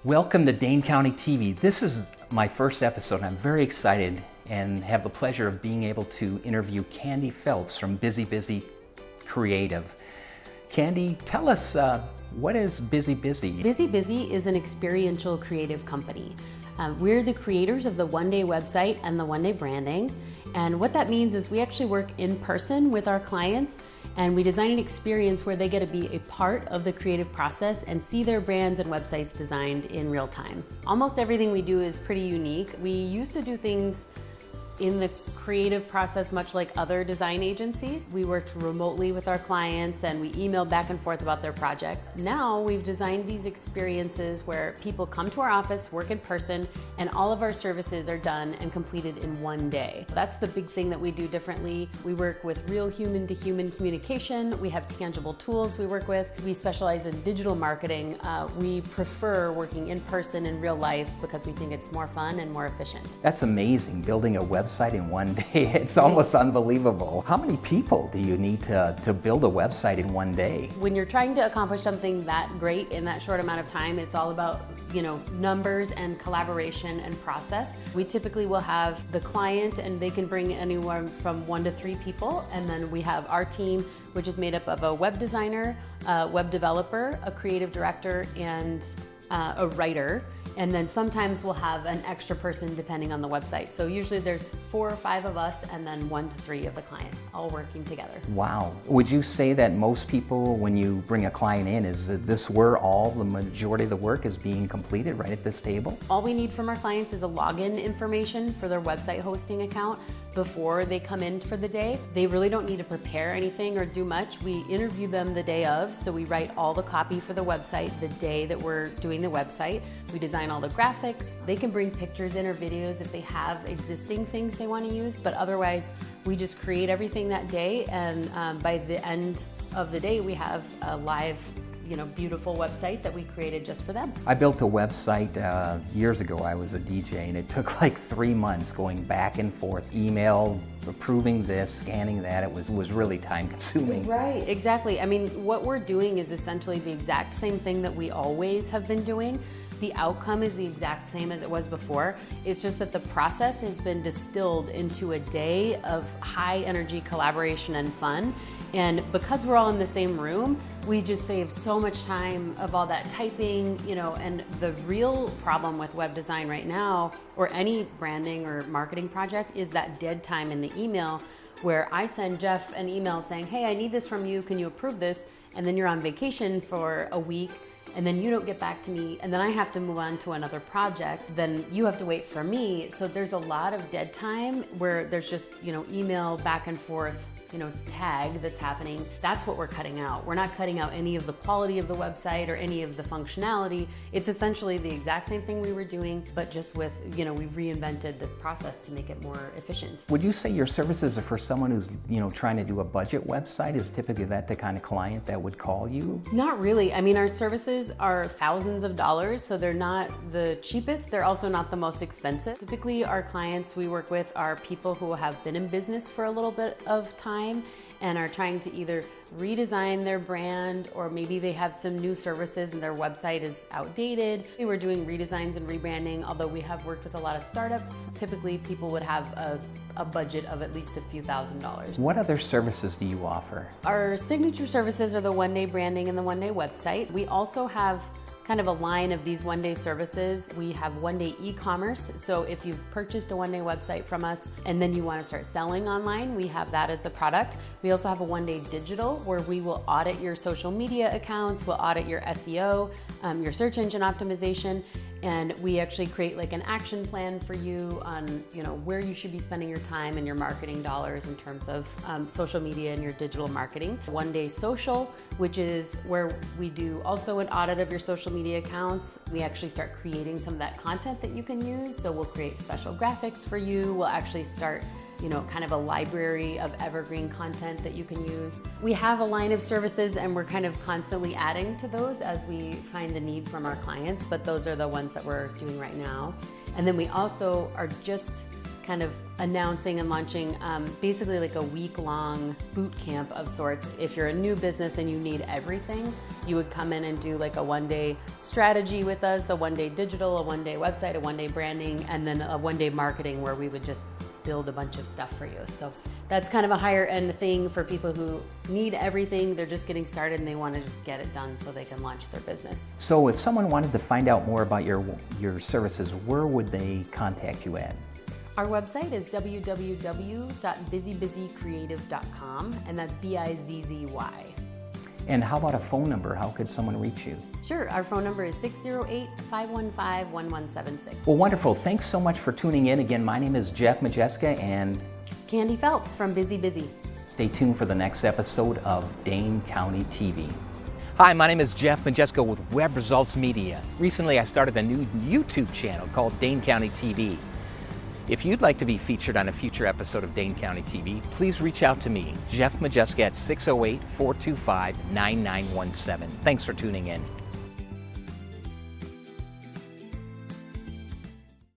Welcome to Dane County TV. This is my first episode and I'm very excited and have the pleasure of being able to interview Candy Phelps from Bizzy Creative. Candy, tell us, what is Bizzy? Bizzy is an experiential creative company. We're the creators of the one-day website and the one-day branding. And what that means is we actually work in person with our clients and we design an experience where they get to be a part of the creative process and see their brands and websites designed in real time. Almost everything we do is pretty unique. We used to do things in the creative process much like other design agencies. We worked remotely with our clients and we emailed back and forth about their projects. Now we've designed these experiences where people come to our office, work in person, and all of our services are done and completed in one day. That's the big thing that we do differently. We work with real human-to-human communication. We have tangible tools we work with. We specialize in digital marketing. We prefer working in person in real life because we think it's more fun and more efficient. That's amazing, building a website in one day. It's almost unbelievable. How many people do you need to build a website in one day? When you're trying to accomplish something that great in that short amount of time, it's all about numbers and collaboration and process. We typically will have the client and they can bring anywhere from 1 to 3 people. And then we have our team, which is made up of a web designer, a web developer, a creative director, and a writer. And then sometimes we'll have an extra person depending on the website. So usually there's 4 or 5 of us and then 1 to 3 of the client all working together. Wow. Would you say that most people, when you bring a client in, is that this where all the majority of the work is being completed right at this table? All we need from our clients is a login information for their website hosting account before they come in for the day. They really don't need to prepare anything or do much. We interview them the day of, so we write all the copy for the website the day that we're doing the website. We design all the graphics. They can bring pictures in or videos if they have existing things they want to use, but otherwise we just create everything that day, and by the end of the day we have a live beautiful website that we created just for them. I built a website years ago. I was a DJ and it took like 3 months going back and forth, email, approving this, scanning that. It was really time consuming. Right, exactly. I mean, what we're doing is essentially the exact same thing that we always have been doing. The outcome is the exact same as it was before. It's just that the process has been distilled into a day of high energy collaboration and fun. And because we're all in the same room, we just save so much time of all that typing, and the real problem with web design right now, or any branding or marketing project, is that dead time in the email where I send Jeff an email saying, hey, I need this from you, can you approve this? And then you're on vacation for a week, and then you don't get back to me, and then I have to move on to another project, then you have to wait for me. So there's a lot of dead time where there's just, email back and forth, tag that's happening. That's what we're cutting out. We're not cutting out any of the quality of the website or any of the functionality. It's essentially the exact same thing we were doing, but just with, we've reinvented this process to make it more efficient. Would you say your services are for someone who's, trying to do a budget website? Is typically that the kind of client that would call you? Not really. I mean, our services are thousands of dollars, so they're not the cheapest. They're also not the most expensive. Typically, our clients we work with are people who have been in business for a little bit of time and are trying to either redesign their brand, or maybe they have some new services and their website is outdated. We're doing redesigns and rebranding, although we have worked with a lot of startups. Typically people would have a budget of at least a few $1,000s. What other services do you offer? Our signature services are the one-day branding and the one-day website. We also have kind of a line of these one-day services. We have one-day e-commerce. So if you've purchased a one-day website from us and then you want to start selling online, we have that as a product. We also have a one-day digital where we will audit your social media accounts, we'll audit your SEO, your search engine optimization, and we actually create like an action plan for you on where you should be spending your time and your marketing dollars in terms of social media and your digital marketing. One day social, which is where we do also an audit of your social media accounts. We actually start creating some of that content that you can use. So we'll create special graphics for you. We'll actually start kind of a library of evergreen content that you can use. We have a line of services and we're kind of constantly adding to those as we find the need from our clients, but those are the ones that we're doing right now. And then we also are just kind of announcing and launching basically like a week-long boot camp of sorts. If you're a new business and you need everything, you would come in and do like a one-day strategy with us, a one-day digital, a one-day website, a one-day branding, and then a one-day marketing where we would just build a bunch of stuff for you. So that's kind of a higher end thing for people who need everything. They're just getting started and they want to just get it done so they can launch their business. So if someone wanted to find out more about your services, where would they contact you at? Our website is www.bizzycreative.com, and that's Bizzy. And how about a phone number? How could someone reach you? Sure, our phone number is 608-515-1176. Well, wonderful. Thanks so much for tuning in. Again, my name is Jeff Majeska, and Candy Phelps from Bizzy. Stay tuned for the next episode of Dane County TV. Hi, my name is Jeff Majeska with Web Results Media. Recently, I started a new YouTube channel called Dane County TV. If you'd like to be featured on a future episode of Dane County TV, please reach out to me, Jeff Majeska, at 608-425-9917. Thanks for tuning in.